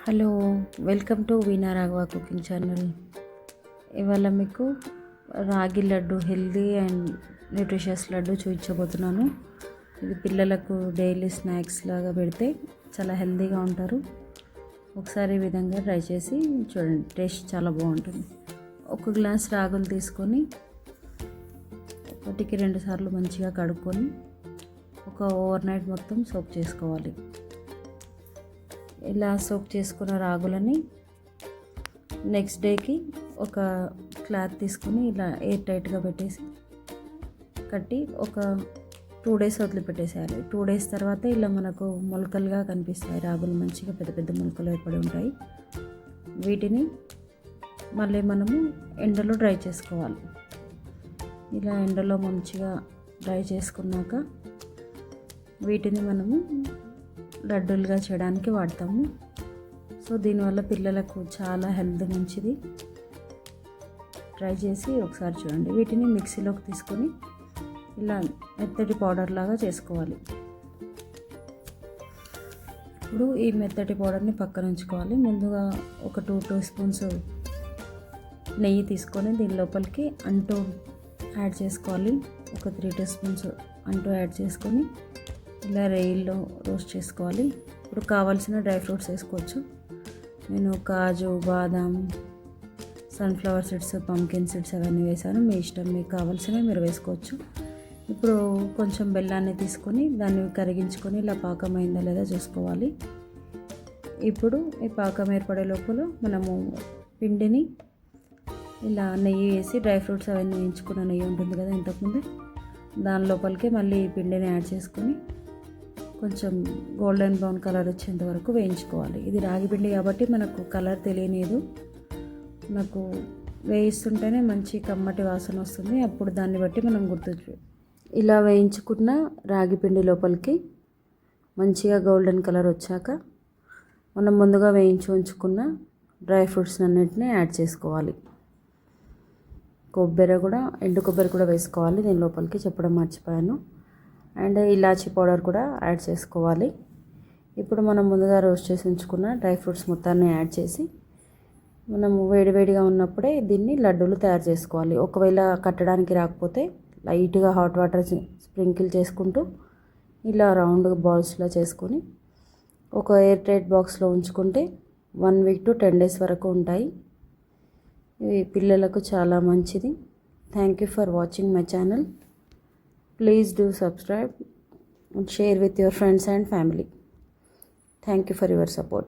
Hello, welcome to veena Raghava cooking channel. ఇవాళ మీకు రాగి laddu, healthy and nutritious laddu చూపించబోతున్నాను. ఇది పిల్లలకు డైలీ స్నాక్స్ లాగా పెడితే చాలా హెల్దీగా ఉంటారు. ఒకసారి ఈ విధంగా ట్రై చేసి చూడండి, టేస్ట్ చాలా బాగుంటుంది. ఒక గ్లాస్ రాగులు తీసుకొని ఒకటికి 2 సార్లు మంచిగా కడుక్కొని ఒక ఓవర్ నైట్ మొత్తం సోక్ చేసుకోవాలి. ఇలా సోక్ చేసుకున్న రాగులని నెక్స్ట్ డేకి ఒక క్లాత్ తీసుకొని ఇలా ఎయిర్ టైట్గా పెట్టేసి కట్టి ఒక 2 days వదిలిపెట్టేసేయాలి. 2 days తర్వాత ఇలా మనకు మొలకలుగా కనిపిస్తాయి. రాగులు మంచిగా పెద్ద పెద్ద మొలకలు ఏర్పడి ఉంటాయి. వీటిని మళ్ళీ మనము ఎండలో డ్రై చేసుకోవాలి. ఇలా ఎండలో మంచిగా డ్రై చేసుకున్నాక వీటిని మనము లడ్డూలుగా చేయడానికి వాడతాము. సో దీనివల్ల పిల్లలకు చాలా హెల్త్ మంచిది. ట్రై చేసి ఒకసారి చూడండి. వీటిని మిక్సీలోకి తీసుకొని ఇలా మెత్తటి పౌడర్ లాగా చేసుకోవాలి. ఇప్పుడు ఈ మెత్తటి పౌడర్ని పక్కన ఉంచుకోవాలి. ముందుగా ఒక 2 teaspoons నెయ్యి తీసుకొని దీని లోపలికి అంటూ యాడ్ చేసుకోవాలి. ఒక 3 teaspoons అంటూ యాడ్ చేసుకొని ఇలా రెయిల్లో రోస్ట్ చేసుకోవాలి. ఇప్పుడు కావాల్సిన డ్రై ఫ్రూట్స్ వేసుకోవచ్చు. నేను కాజు, బాదాం, సన్ఫ్లవర్ సీడ్స్, పంకిన్ సీడ్స్ అవన్నీ వేసాను. మీ ఇష్టం, మీకు కావాల్సినవి మీరు వేసుకోవచ్చు. ఇప్పుడు కొంచెం బెల్లాన్ని తీసుకొని దాన్ని కరిగించుకొని ఇలా పాకం అయిందా లేదా చూసుకోవాలి. ఇప్పుడు ఈ పాకం ఏర్పడే లోపల మనము పిండిని ఇలా నెయ్యి వేసి, డ్రై ఫ్రూట్స్ అవన్నీ వేయించుకున్న నెయ్యి ఉంటుంది కదా ఇంతకుముందే, దాని లోపలికి మళ్ళీ ఈ పిండిని యాడ్ చేసుకొని కొంచెం గోల్డెన్ బ్రౌన్ కలర్ వచ్చేంత వరకు వేయించుకోవాలి. ఇది రాగి పిండి కాబట్టి మనకు కలర్ తెలియలేదు. నాకు వేయిస్తుంటేనే మంచి కమ్మటి వాసన వస్తుంది. అప్పుడు దాన్ని బట్టి మనం గుర్తు. ఇలా వేయించుకున్న రాగి పిండి లోపలికి మంచిగా గోల్డెన్ కలర్ వచ్చాక మనం ముందుగా వేయించి ఉంచుకున్న డ్రై ఫ్రూట్స్ అన్నిటిని యాడ్ చేసుకోవాలి. ఎండు కొబ్బరి కూడా వేసుకోవాలి. దీని లోపలికి చెప్పడం మర్చిపోయాను. అండ్ ఇలాచీ పౌడర్ కూడా యాడ్ చేసుకోవాలి. ఇప్పుడు మనం ముందుగా రోస్ట్ చేసి ఉంచుకున్న డ్రై ఫ్రూట్స్ మొత్తాన్ని యాడ్ చేసి మనము వేడివేడిగా ఉన్నప్పుడే దీన్ని లడ్డూలు తయారు చేసుకోవాలి. ఒకవేళ కట్టడానికి రాకపోతే లైట్గా హాట్ వాటర్ స్ప్రింకిల్ చేసుకుంటూ ఇలా రౌండ్ బాల్స్లో చేసుకొని ఒక ఎయిర్ టైట్ బాక్స్లో ఉంచుకుంటే 1 week to 10 days వరకు ఉంటాయి. ఇవి పిల్లలకు చాలా మంచిది. Thank you for watching my channel. Please do subscribe and share with your friends and family. Thank you for your support.